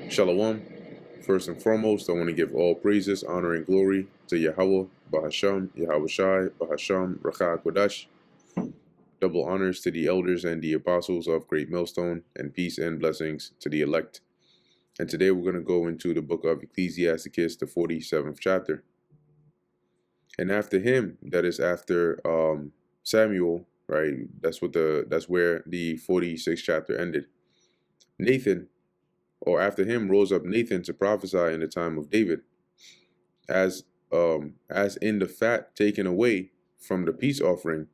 Shalom. First and foremost, I want to give all praises, honor, and glory to Yahweh, Bahasham, Yahweh Shai, Bahasham, Racha Kodash. Double honors to the elders and the apostles of Great Millstone, and peace and blessings to the elect. And today we're going to go into the book of Ecclesiasticus, the 47th chapter. And after him, that is after Samuel, right? That's where the 46th chapter ended. Nathan, or after him, rose up Nathan to prophesy in the time of David, as in the fat taken away from the peace offering,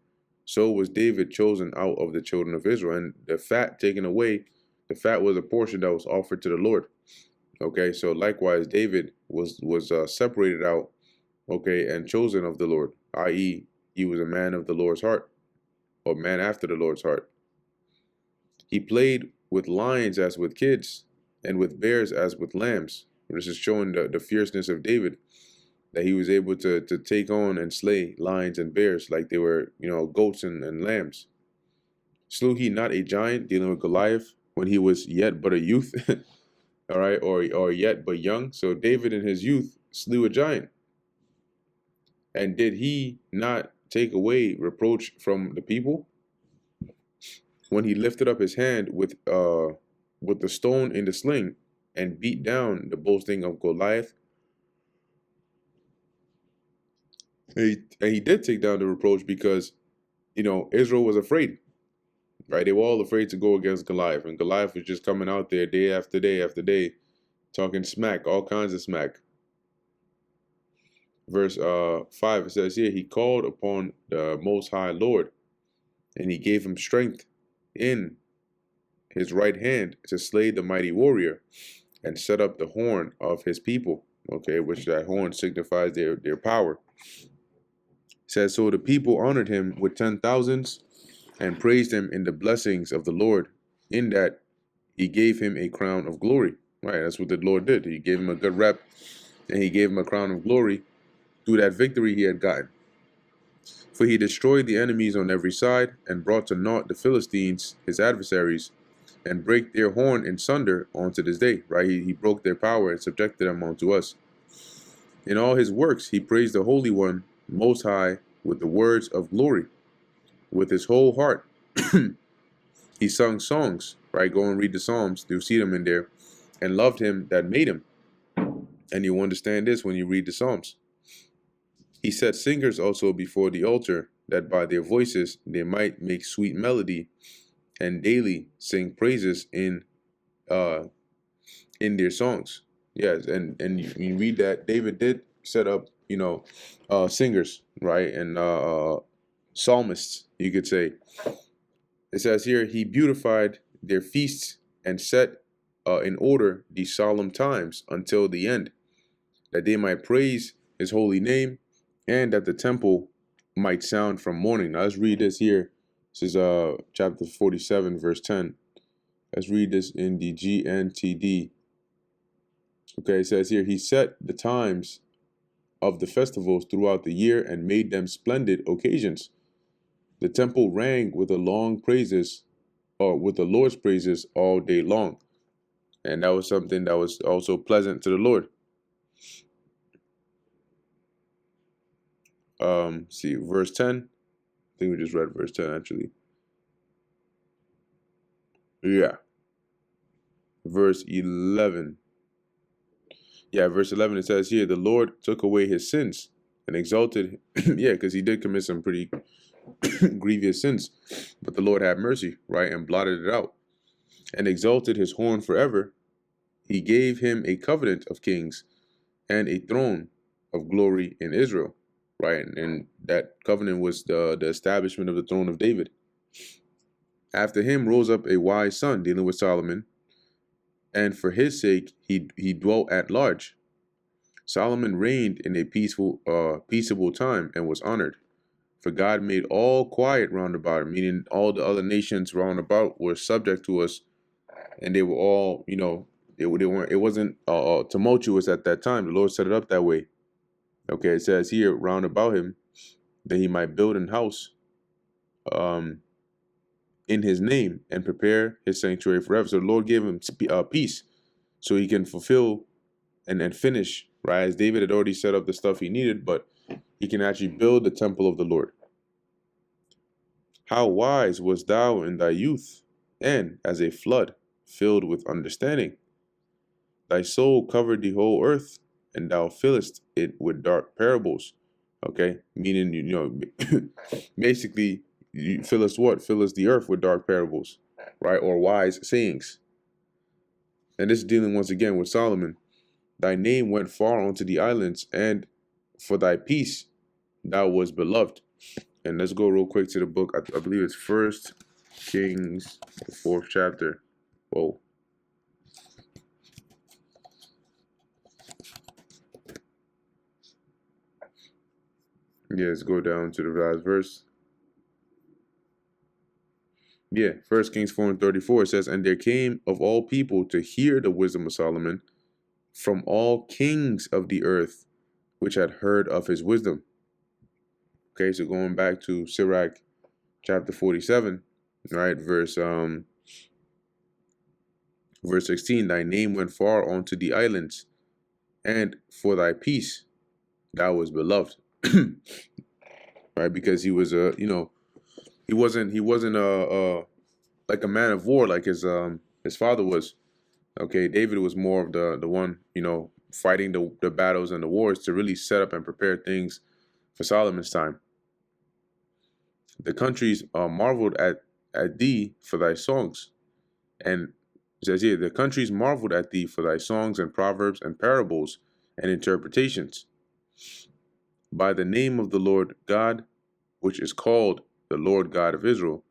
so was David chosen out of the children of Israel. And the fat taken away, the fat was a portion that was offered to the Lord. Okay, so likewise, David was separated out, okay, and chosen of the Lord, i.e., he was a man of the Lord's heart, or man after the Lord's heart. He played with lions as with kids, and with bears as with lambs. This is showing the fierceness of David, that he was able to take on and slay lions and bears like they were, goats and lambs. Slew he not a giant, dealing with Goliath, when he was yet but a youth, all right, or yet but young? So David in his youth slew a giant. And did he not take away reproach from the people when he lifted up his hand with the stone in the sling and beat down the boasting of Goliath? And he did take down the reproach because, Israel was afraid, right? They were all afraid to go against Goliath. And Goliath was just coming out there day after day after day, talking smack, all kinds of smack. Verse 5, it says here, he called upon the Most High Lord, and he gave him strength in his right hand to slay the mighty warrior and set up the horn of his people, okay, which that horn signifies their power. It says, so the people honored him with 10,000s and praised him in the blessings of the Lord, in that he gave him a crown of glory. Right, that's what the Lord did. He gave him a good rep, and he gave him a crown of glory through that victory he had gotten. For he destroyed the enemies on every side, and brought to naught the Philistines, his adversaries, and brake their horn in sunder unto this day. Right, he broke their power and subjected them unto us. In all his works he praised the Holy One, Most High, with the words of glory. With his whole heart, he sung songs, right? Go and read the Psalms. You'll see them in there. And loved him that made him. And you understand this when you read the Psalms. He set singers also before the altar, that by their voices they might make sweet melody, and daily sing praises in their songs. Yes, and you read that David did set up, singers, right? And psalmists, you could say. It says here, he beautified their feasts and set in order these solemn times until the end, that they might praise his holy name, and that the temple might sound from morning. Now let's read this here. This is chapter 47, verse 10. Let's read this in the GNTD. Okay, it says here, he set the times of the festivals throughout the year and made them splendid occasions. The temple rang with the Lord's praises all day long. And that was something that was also pleasant to the Lord. See, verse 10. I think we just read verse 10, actually. Yeah. Verse 11. Yeah, verse 11, it says here, the Lord took away his sins and exalted. Yeah, because he did commit some pretty grievous sins. But the Lord had mercy, right, and blotted it out. And exalted his horn forever. He gave him a covenant of kings and a throne of glory in Israel, right? And that covenant was the establishment of the throne of David. After him rose up a wise son, dealing with Solomon, and for his sake he dwelt at large. Solomon reigned in a peaceable time and was honored. For God made all quiet round about him, meaning all the other nations round about were subject to us, and they were all, they weren't. It wasn't tumultuous at that time. The Lord set it up that way. Okay, it says here round about him that he might build an house, in his name, and prepare his sanctuary forever. So the Lord gave him peace. so he can fulfill and finish, right? As David had already set up the stuff he needed, but he can actually build the temple of the Lord. How wise wast thou in thy youth, and as a flood filled with understanding. Thy soul covered the whole earth, and thou fillest it with dark parables. Okay, meaning, basically, you fill us what? Fill us the earth with dark parables, right? Or wise sayings. And this is dealing once again with Solomon. Thy name went far unto the islands, and for thy peace thou was beloved. And let's go real quick to the book. I believe it's First Kings, the 4th chapter. Whoa. Yeah, let's go down to the last verse. Yeah, 1 Kings 4:34 says, and there came of all people to hear the wisdom of Solomon from all kings of the earth, which had heard of his wisdom. Okay, so going back to Sirach chapter 47, right, verse 16, thy name went far unto the islands, and for thy peace thou was beloved. Right, because he was he wasn't like a man of war like his father was. Okay, David was more of the one, fighting the battles and the wars to really set up and prepare things for Solomon's time. The countries marveled at thee for thy songs. And it says here, the countries marveled at thee for thy songs and proverbs and parables and interpretations. By the name of the Lord God, which is called the Lord God of Israel,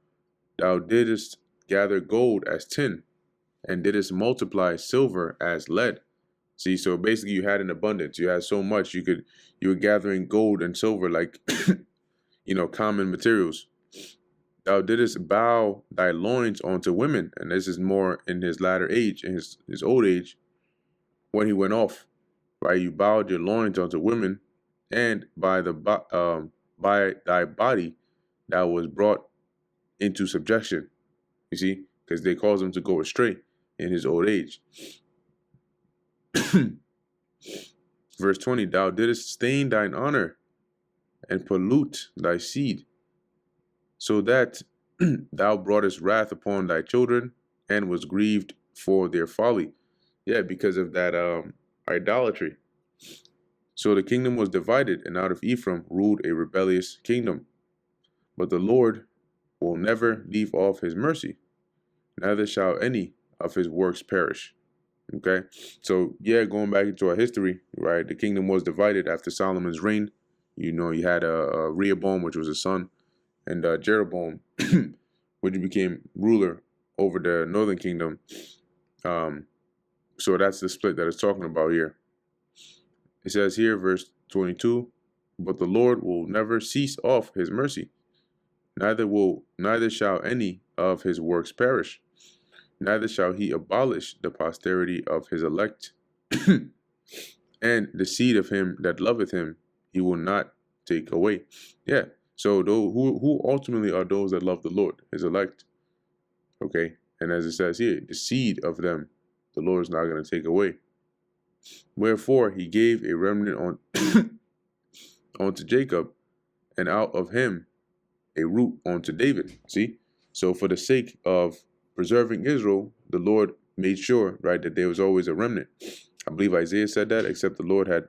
thou didst gather gold as tin, and didst multiply silver as lead. See, so basically you had an abundance. You had so much you were gathering gold and silver like common materials. Thou didst bow thy loins unto women, and this is more in his latter age, in his old age, when he went off. Right, you bowed your loins unto women, and by thy body thou was brought into subjection. You see, because they caused him to go astray in his old age. Verse 20, thou didst stain thine honor and pollute thy seed, so that thou broughtest wrath upon thy children and was grieved for their folly. Yeah, because of that idolatry. So the kingdom was divided, and out of Ephraim ruled a rebellious kingdom. But the Lord will never leave off his mercy, neither shall any of his works perish. Okay, so yeah, going back into our history, right? The kingdom was divided after Solomon's reign. You had a Rehoboam, which was his son, and Jeroboam, which became ruler over the northern kingdom. So that's the split that it's talking about here. It says here, verse 22, but the Lord will never cease off his mercy, neither shall any of his works perish, neither shall he abolish the posterity of his elect, and the seed of him that loveth him he will not take away. Yeah, so who ultimately are those that love the Lord, his elect? Okay, and as it says here, the seed of them the Lord is not going to take away. Wherefore he gave a remnant unto Jacob, and out of him a root unto David. See, so for the sake of preserving Israel, the Lord made sure, right, that there was always a remnant. I believe Isaiah said that, except the Lord had,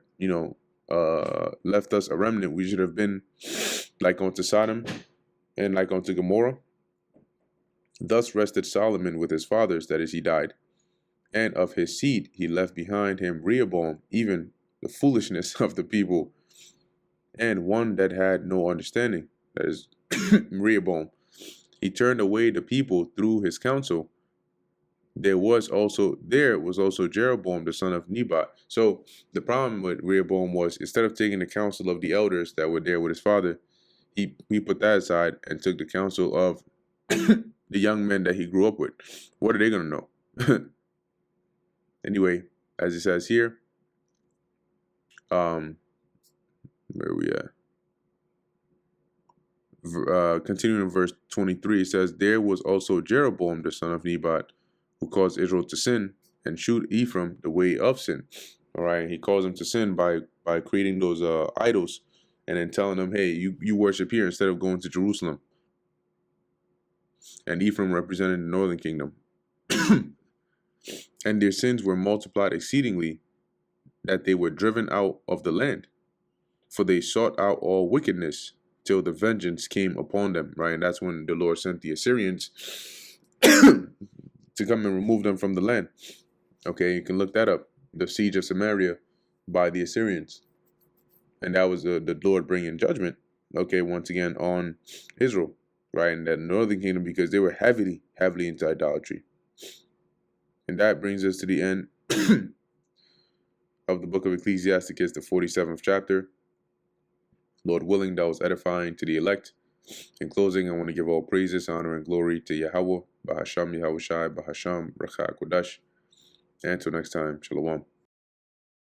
left us a remnant. We should have been like unto Sodom and like unto Gomorrah. Thus rested Solomon with his fathers, that is, he died. And of his seed he left behind him Rehoboam, even the foolishness of the people, and one that had no understanding, that is, Rehoboam. He turned away the people through his counsel. There was also Jeroboam the son of Nebat. So the problem with Rehoboam was, instead of taking the counsel of the elders that were there with his father, he put that aside and took the counsel of the young men that he grew up with. What are they going to know? Anyway, as it says here, where are we at? Continuing in verse 23, it says, there was also Jeroboam the son of Nebat, who caused Israel to sin, and shoot Ephraim the way of sin. All right, and he calls them to sin by creating those idols, and then telling them, hey, you worship here instead of going to Jerusalem. And Ephraim represented the northern kingdom. And their sins were multiplied exceedingly, that they were driven out of the land. For they sought out all wickedness till the vengeance came upon them. Right, and that's when the Lord sent the Assyrians to come and remove them from the land. Okay, you can look that up. The siege of Samaria by the Assyrians. And that was the Lord bringing judgment, okay, once again on Israel, right, in that northern kingdom, because they were heavily into idolatry. And that brings us to the end of the book of Ecclesiasticus, the 47th chapter. Lord willing, that was edifying to the elect. In closing, I want to give all praises, honor, and glory to Yahweh, Bahasham, Yahushai, Bahasham, Rakha Kodash. And until next time, Shalom.